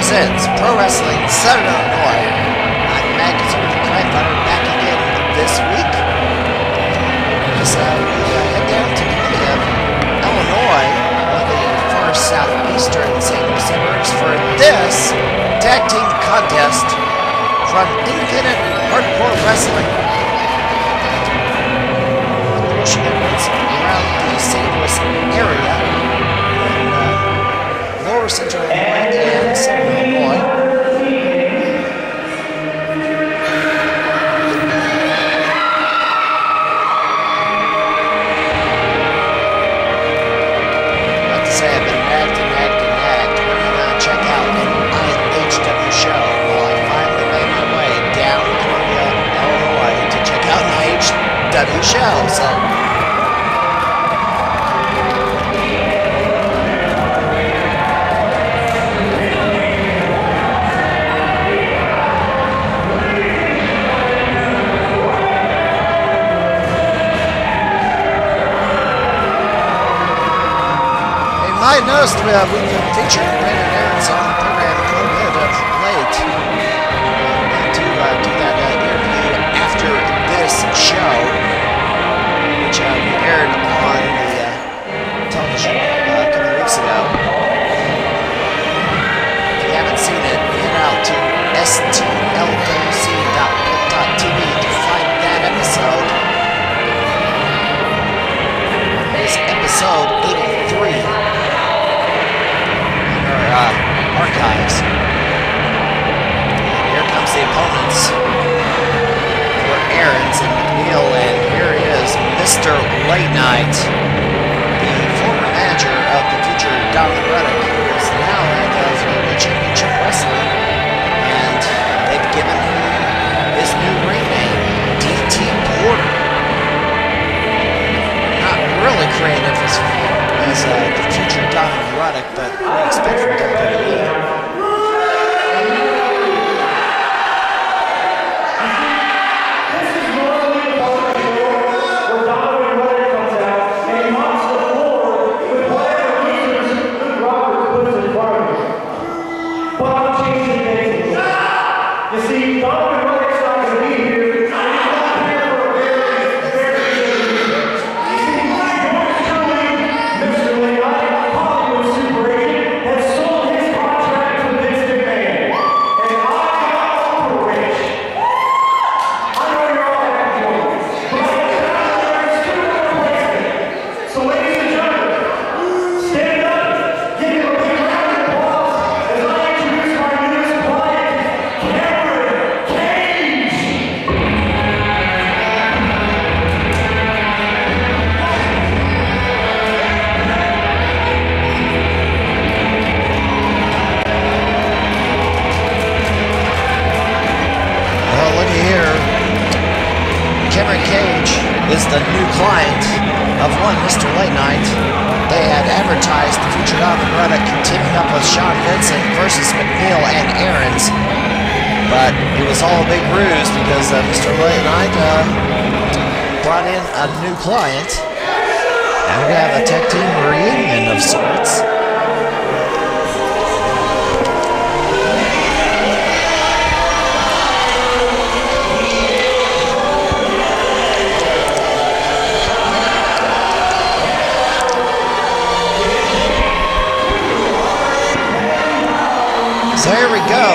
presents Pro Wrestling Southern Illinois. I'm Matt Grandfather back again this week. As we head down to Columbia, Illinois, one of the far southeastern St. Louis suburbs, for this tag team contest from Independent Hardcore Wrestling. Promotion efforts around the St. Louis area, Lower Central Illinois and Southern Illinois. I'd like to say I've been nagged. We're going to check out an IHW show. Well, I finally made my way down to Columbia, Illinois to check out an IHW show. So I noticed we've been featuring Brandon Aarons on the program quite a bit of late. To do that interview after this show, which we aired on the television a couple of weeks ago. If you haven't seen it, head out to stlwc.pit.tv to find that episode. It's episode 83. Archives. And here comes the opponents for Aarons and McNeil, and here is Mr. Late Night, the former manager of the future Donald Ruddock, who is now at Florida Championship Wrestling, and they've given him his new ring name, DT Porter. Not really creative as the future Donald Ruddock, but we expect from WWE. Is the new client of one Mr. Late Night. They had advertised the future Donald Ruddock teaming up with Sean Vincent versus McNeil and Aarons, but it was all a big ruse because Mr. Late Night brought in a new client, and we're gonna have a tag team reunion of sorts. So here we go.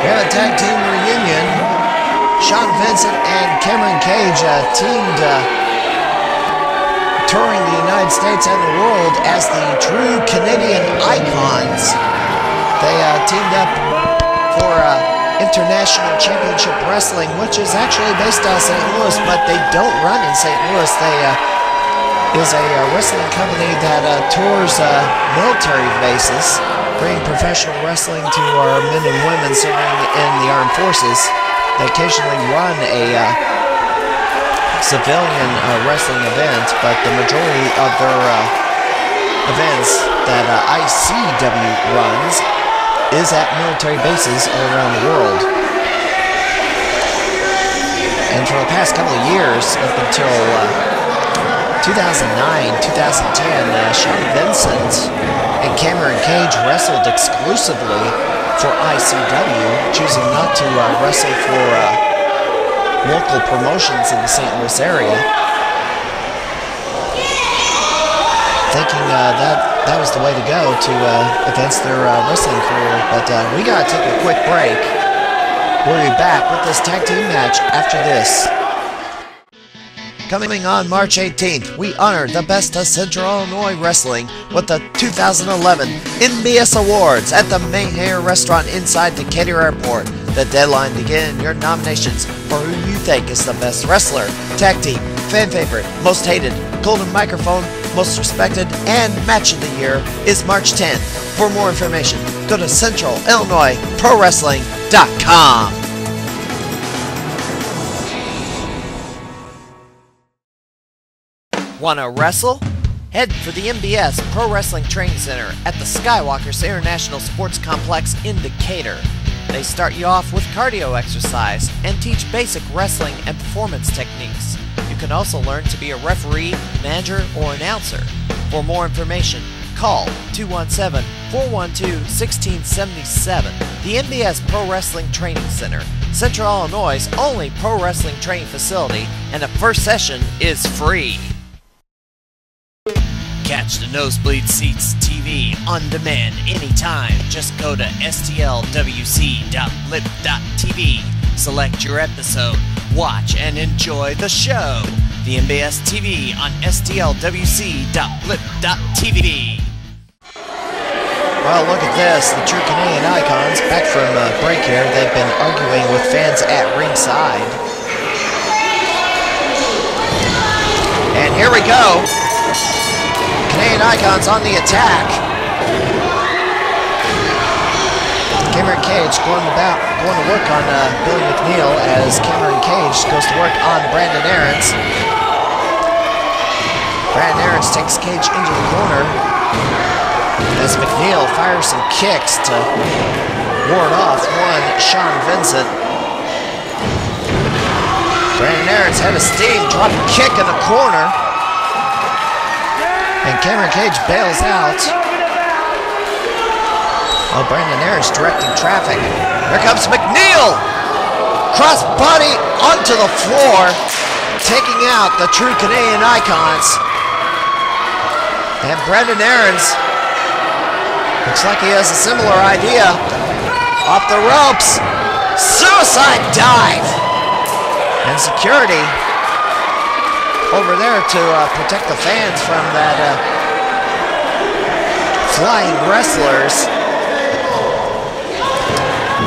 We have a tag team reunion. Sean Vincent and Cameron Cage teamed touring the United States and the world as the true Canadian icons. They teamed up for International Championship Wrestling, which is actually based out of St. Louis, but they don't run in St. Louis. They is a wrestling company that tours military bases, bringing professional wrestling to our men and women serving in the armed forces. They occasionally run a civilian wrestling event, but the majority of their events that ICW runs is at military bases all around the world. And for the past couple of years, up until 2009, 2010, Sean Vincent and Cameron Cage wrestled exclusively for ICW, choosing not to wrestle for local promotions in the St. Louis area, thinking that was the way to go to advance their wrestling career. But we got to take a quick break. We'll be back with this tag team match after this. Coming on March 18th, we honor the best of Central Illinois wrestling with the 2011 MBS Awards at the Mayhair Restaurant inside Decatur Airport. The deadline to get in your nominations for who you think is the best wrestler, tag team, fan favorite, most hated, golden microphone, most respected, and match of the year is March 10th. For more information, go to CentralIllinoisProWrestling.com. Wanna wrestle? Head for the MBS Pro Wrestling Training Center at the Skywalkers International Sports Complex in Decatur. They start you off with cardio exercise and teach basic wrestling and performance techniques. You can also learn to be a referee, manager, or announcer. For more information, call 217-412-1677. The MBS Pro Wrestling Training Center, Central Illinois' only pro wrestling training facility, and the first session is free. Catch the Nosebleed Seats TV on demand anytime. Just go to stlwc.blip.tv, select your episode, watch and enjoy the show. The MBS TV on stlwc.blip.tv. Well, look at this. The True Canadian Icons, back from break here. They've been arguing with fans at ringside. And here we go. Canadian Icons on the attack. Cameron Cage going to work on Billy McNeil as Cameron Cage goes to work on Brandon Aarons. Brandon Aarons takes Cage into the corner as McNeil fires some kicks to ward off one Sean Vincent. Brandon Aarons had a steam drop kick in the corner. And Cameron Cage bails out. Oh, Brandon Aarons directing traffic. Here comes McNeil! Cross body onto the floor, taking out the True Canadian Icons. And Brandon Aarons looks like he has a similar idea. Off the ropes. Suicide dive! And security over there to protect the fans from that flying wrestlers.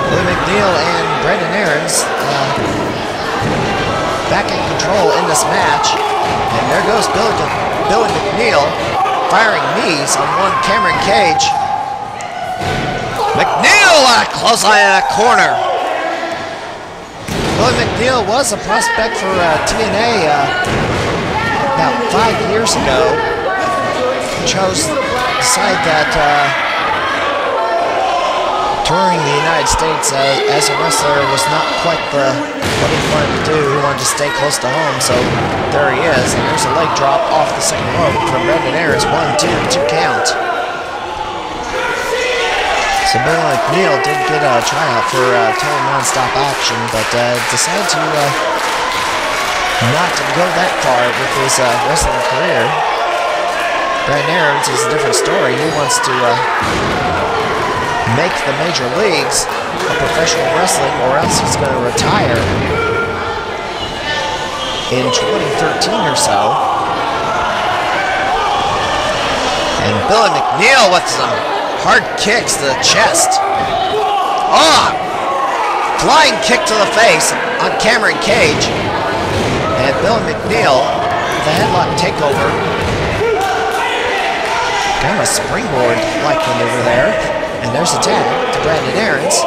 Billy McNeil and Brandon Aarons back in control in this match. And there goes Billy McNeil firing knees on one Cameron Cage. McNeil clothesline in a corner. Billy McNeil was a prospect for TNA about 5 years ago. Decided that touring the United States as a wrestler was not quite what he wanted to do. He wanted to stay close to home, so there he is. And there's a leg drop off the second rope from Brandon Aarons. 1, 2 count. So Billy McNeil did get a tryout for total non-stop action, but decided to not to go that far with his wrestling career. Brandon Aarons is a different story. He wants to make the major leagues of professional wrestling, or else he's going to retire in 2013 or so. And Billy McNeil with some hard kicks to the chest. Oh! Flying kick to the face on Cameron Cage. And Billy McNeil with a headlock takeover. Kind of a springboard-like maneuver there. And there's a tag to Brandon Aarons.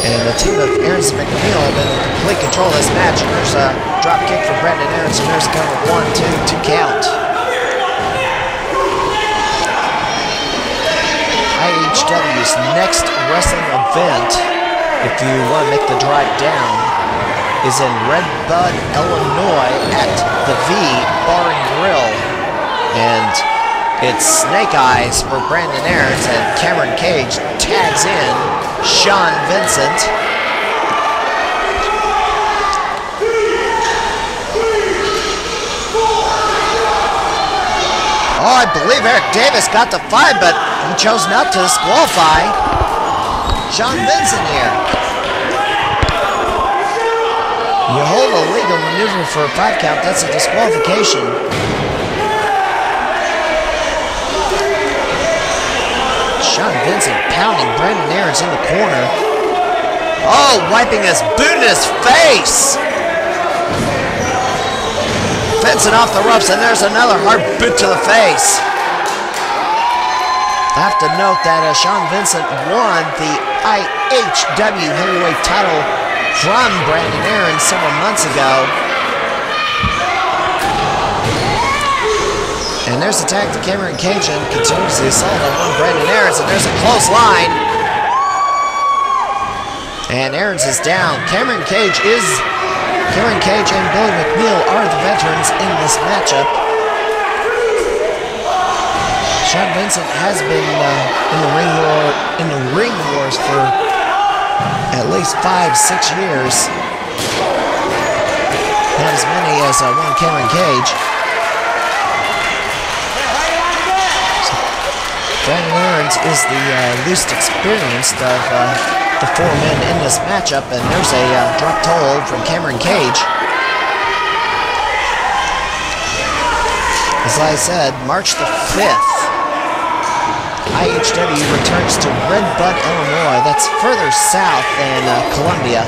And the team of Aarons and McNeil have been in complete control of this match. And there's a drop kick from Brandon Aarons. And there's a cover 1, 2 count. IHW's next wrestling event, if you want to make the drive down is in Redbud, Illinois at the V Bar and Grill. And it's Snake Eyes for Brandon Aarons, and Cameron Cage tags in Sean Vincent. Oh, I believe Eric Davis got the 5, but he chose not to disqualify Sean Vincent here. You hold a legal maneuver for a 5 count, that's a disqualification. Sean Vincent pounding Brandon Aarons in the corner. Oh, wiping his boot in his face. Vincent off the ropes, and there's another hard boot to the face. I have to note that Sean Vincent won the IHW heavyweight title from Brandon Aarons several months ago. And there's the tag to Cameron Cage, and continues the assault on Brandon Aarons, and there's a close line. And Aarons is down. Cameron Cage and Billy McNeil are the veterans in this matchup. Sean Vincent has been in the ring wars for at least 5-6 years. Not as many as one Cameron Cage. Brandon Aarons is the least experienced of the 4 men in this matchup, and there's a drop toe hold from Cameron Cage. As I said, March the 5th, IHW returns to Redbud, Illinois. That's further south than Columbia,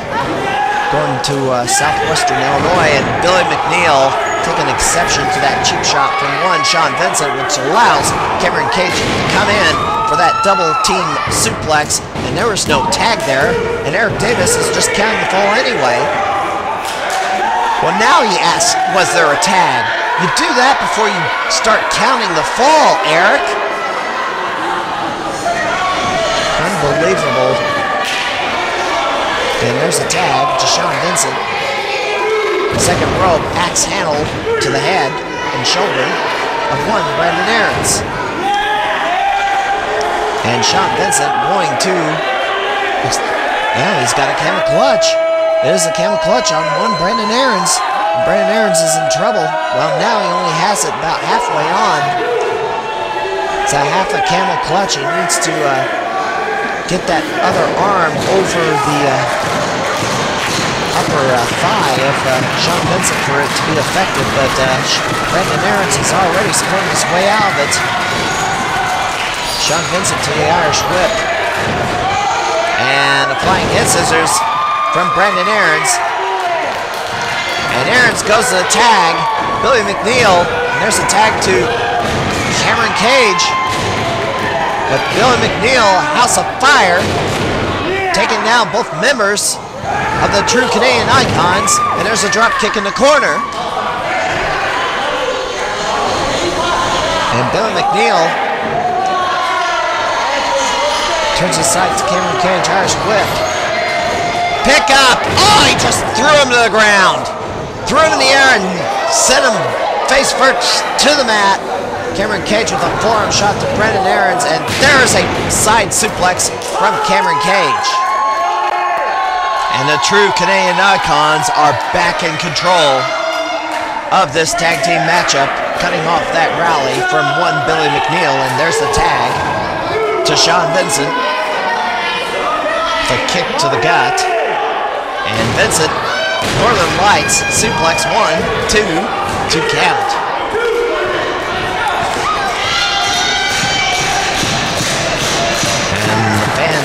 going to southwestern Illinois, and Billy McNeil taking exception to that cheap shot from one Sean Vincent, which allows Cameron Cage to come in for that double team suplex, and there was no tag there, and Eric Davis is just counting the fall anyway. Well, now he asks, was there a tag? You do that before you start counting the fall, Eric. Unbelievable. And there's a tag to Sean Vincent. Second rope, axe handle to the head and shoulder of one Brandon Aarons. And Sean Vincent going to, yeah, he's got a camel clutch. It is a camel clutch on one Brandon Aarons. Brandon Aarons is in trouble. Well, now he only has it about halfway on. It's a half a camel clutch. He needs to get that other arm over the upper thigh of Sean Vincent for it to be effective, but Brandon Aarons is already supporting his way out of it. Sean Vincent to the Irish whip. And applying head scissors from Brandon Aarons. And Aarons goes to the tag. Billy McNeil, and there's a tag to Cameron Cage. But Billy McNeil, House of Fire, taking down both members of the True Canadian Icons, and there's a drop kick in the corner. And Billy McNeil turns his sights to Cameron Cage, Irish whip. Pick up! Oh, he just threw him to the ground. Threw him in the air and sent him face first to the mat. Cameron Cage with a forearm shot to Brandon Aarons, and there's a side suplex from Cameron Cage. And the True Canadian Icons are back in control of this tag team matchup, cutting off that rally from one Billy McNeil, and there's the tag to Sean Vincent. The kick to the gut. And Vincent, Northern Lights, suplex 1, 2, 2 count.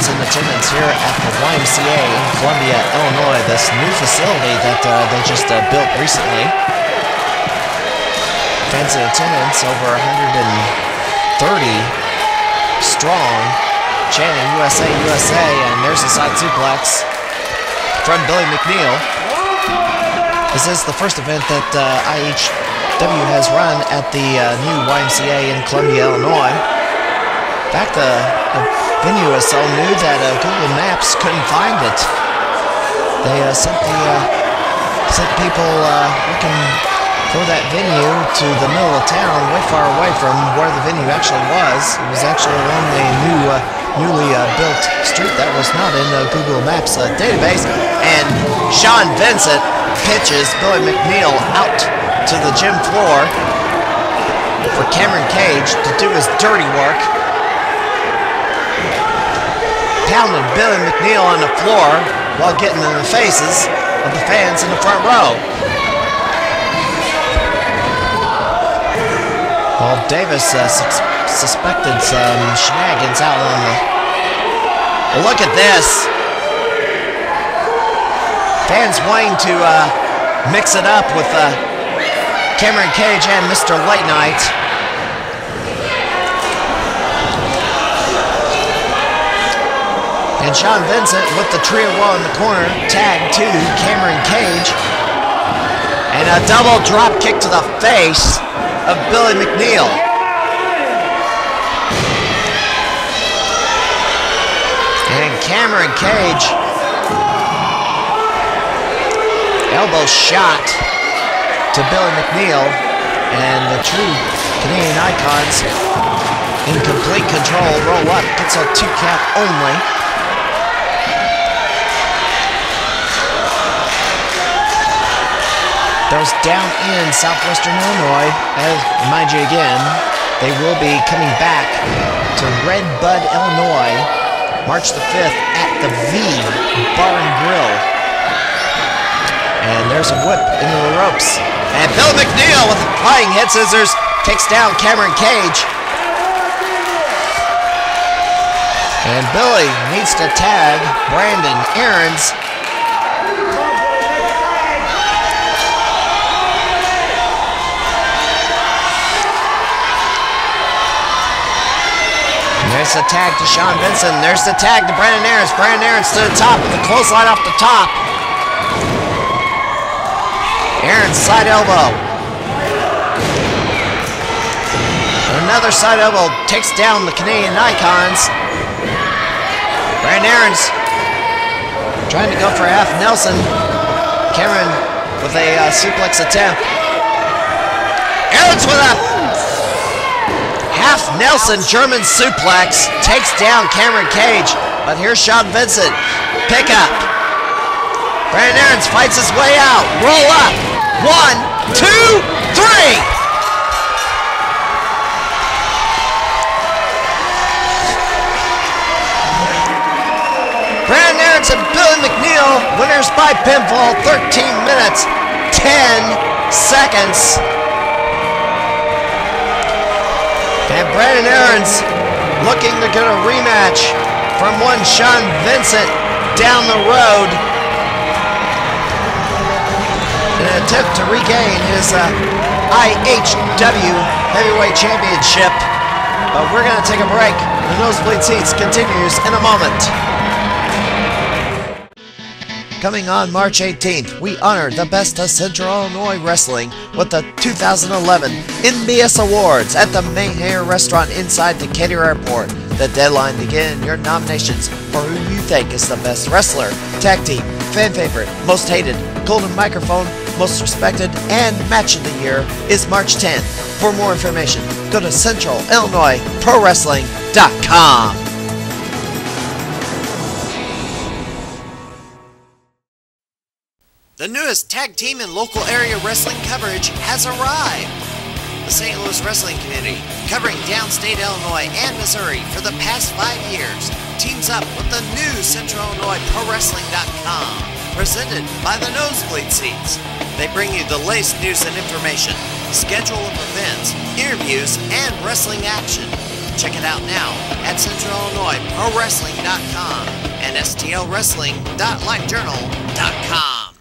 In attendance here at the YMCA in Columbia, Illinois, this new facility that they just built recently. Fans in attendance, over 130 strong, chanting USA, USA, and there's a side suplex from Billy McNeil. This is the first event that IHW has run at the new YMCA in Columbia, Illinois. In fact, the venue is so new that Google Maps couldn't find it. They simply sent people looking for that venue to the middle of town, way far away from where the venue actually was. It was actually along the newly built street that was not in Google Maps database. And Sean Vincent pitches Billy McNeil out to the gym floor for Cameron Cage to do his dirty work. Pounding Billy McNeil on the floor while getting in the faces of the fans in the front row. Well, Davis suspected some shenanigans out on the... Well, look at this. Fans wanting to mix it up with Cameron Cage and Mr. Late Night. And Sean Vincent with the trio roll in the corner, tag to Cameron Cage. And a double drop kick to the face of Billy McNeil. And Cameron Cage, elbow shot to Billy McNeil, and the true Canadian Icons in complete control, roll up, gets a 2 count only. Those down in southwestern Illinois, mind you again, they will be coming back to Red Bud, Illinois, March the 5th at the V Bar and Grill. And there's a whip into the ropes. And Bill McNeil with the flying head scissors takes down Cameron Cage. And Billy needs to tag Brandon Aarons. There's the tag to Sean Vincent. There's the tag to Brandon Aarons. Brandon Aarons to the top with the clothesline off the top. Aarons side elbow. Another side elbow takes down the Canadian Icons. Brandon Aarons trying to go for a half Nelson. Cameron with a suplex attempt. Aarons with a half Nelson German suplex takes down Cameron Cage, but here's Sean Vincent. Pick up. Brandon Aarons fights his way out. Roll up. 1, 2, 3. Brandon Aarons and Billy McNeil, winners by pinfall, 13 minutes, 10 seconds. And Brandon Aarons looking to get a rematch from one Sean Vincent down the road in an attempt to regain his IHW Heavyweight Championship. But we're going to take a break. The Nosebleed Seats continues in a moment. Coming on March 18th, we honor the best of Central Illinois wrestling with the 2011 NBS Awards at the Mayhair Restaurant inside Decatur Airport. The deadline to get in your nominations for who you think is the best wrestler, tag team, fan favorite, most hated, golden microphone, most respected, and match of the year is March 10th. For more information, go to CentralIllinoisProWrestling.com. The newest tag team and local area wrestling coverage has arrived. The St. Louis Wrestling Community, covering downstate Illinois and Missouri for the past 5 years, teams up with the new CentralIllinoisProWrestling.com, presented by the Nosebleed Seats. They bring you the latest news and information, schedule of events, interviews, and wrestling action. Check it out now at CentralIllinoisProWrestling.com and STLWrestling.LiveJournal.com.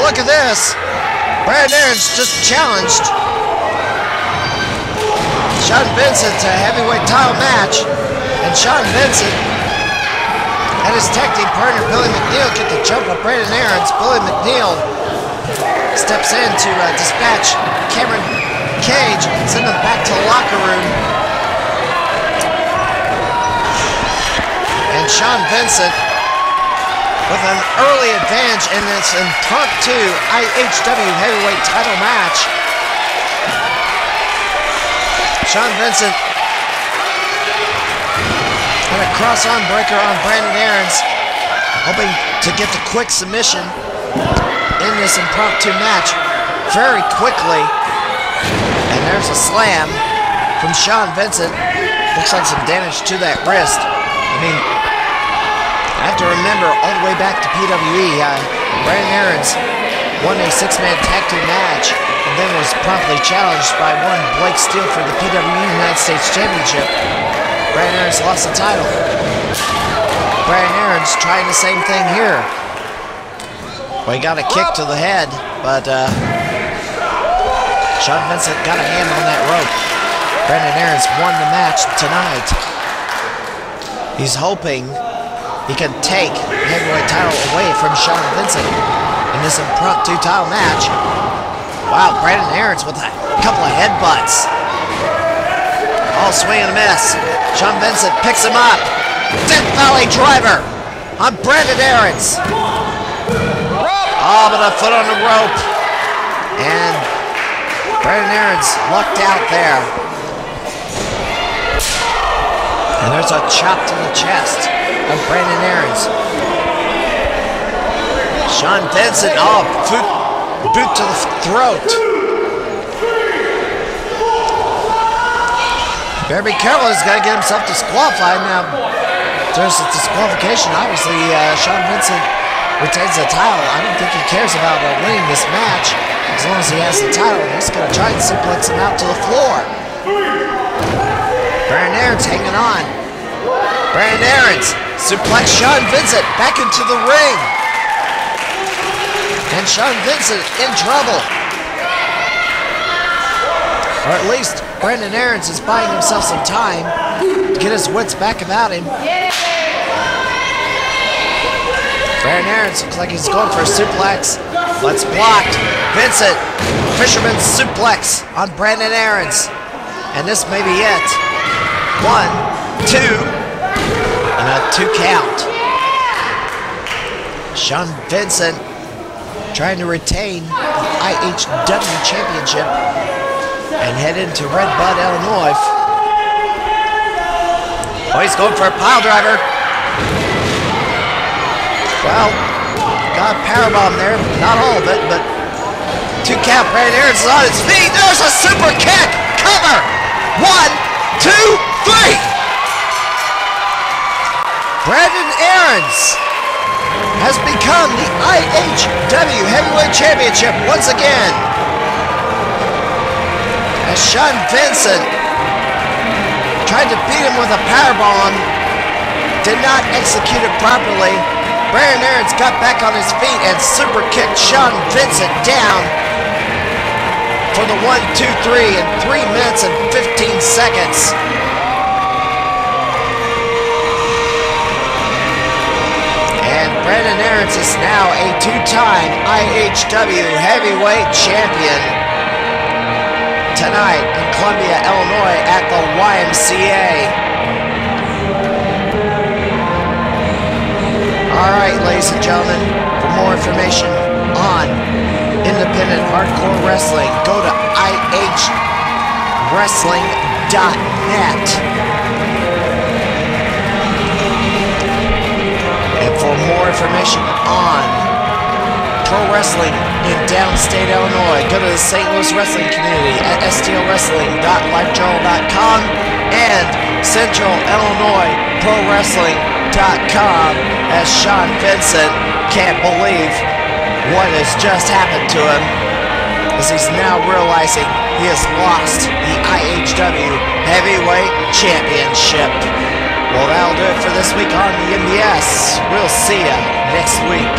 Look at this. Brandon Aaron's just challenged Sean Vincent to a heavyweight title match. And Sean Vincent and his tag team partner Billy McNeil get the jump on Brandon Aaron's. Billy McNeil steps in to dispatch Cameron Cage and send him back to the locker room. And Sean Vincent with an early advantage in this impromptu IHW heavyweight title match. Sean Vincent and a cross-arm breaker on Brandon Aaron's, hoping to get the quick submission in this impromptu match very quickly. And there's a slam from Sean Vincent. Looks like some damage to that wrist. I mean, I have to remember all the way back to PWE, Brandon Aaron's won a six-man tag team match and then was promptly challenged by one Blake Steele for the PWE United States Championship. Brandon Aaron's lost the title. Brandon Aaron's trying the same thing here. Well, he got a kick to the head, but Sean Vincent got a hand on that rope. Brandon Aaron's won the match tonight. He's hoping he can take the heavyweight title away from Sean Vincent in this impromptu title match. Wow, Brandon Aaron's with a couple of headbutts. All swing and a miss. Sean Vincent picks him up. Death Valley driver on Brandon Aaron's. Oh, but a foot on the rope. And Brandon Aaron's lucked out there. And there's a chop to the chest of Brandon Aaron's. Sean Vincent, oh, boot to the throat. Better be careful, he's got to get himself disqualified. Now, there's a disqualification. Obviously, Sean Vincent retains the title. I don't think he cares about winning this match as long as he has the title. He's going to try and suplex him out to the floor. Brandon Aaron's hanging on. Brandon Aaron's suplex Sean Vincent back into the ring. And Sean Vincent in trouble. Or at least Brandon Aaron's is buying himself some time to get his wits back about him. Brandon Aaron's looks like he's going for a suplex. But it's blocked. Vincent, fisherman's suplex on Brandon Aaron's. And this may be it. 1, 2, and a 2 count. Sean Vincent trying to retain the IHW Championship and head into Red Bud, Illinois. Oh, he's going for a pile driver. Well, got a powerbomb there. Not all of it, but 2 count. Brandon Aaron's is on his feet. There's a super kick. Cover. 1, 2, 3. Brandon Aaron's has become the IHW Heavyweight Championship once again. As Sean Vincent tried to beat him with a powerbomb, did not execute it properly. Brandon Aaron's got back on his feet and super kicked Sean Vincent down for the 1, 2, 3 in 3 minutes and 15 seconds. And Brandon Aaron's is now a 2-time IHW Heavyweight Champion tonight in Columbia, Illinois at the YMCA. Alright, ladies and gentlemen, for more information on independent hardcore wrestling, go to IHWWrestling.com. wrestling.net. And for more information on pro wrestling in downstate Illinois, go to the St. Louis wrestling community at stlwrestling.lifejournal.com and Central Illinois Pro Wrestling.com, as Sean Vincent can't believe what has just happened to him, as he's now realizing he has lost the IHW Heavyweight Championship. Well, that'll do it for this week on the MBS. We'll see you next week.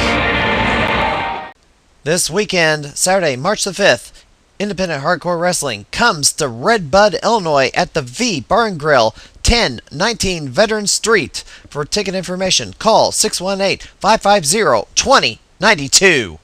This weekend, Saturday, March the 5th, Independent Hardcore Wrestling comes to Red Bud, Illinois at the V Bar and Grill, 1019 Veterans Street. For ticket information, call 618-550-2092.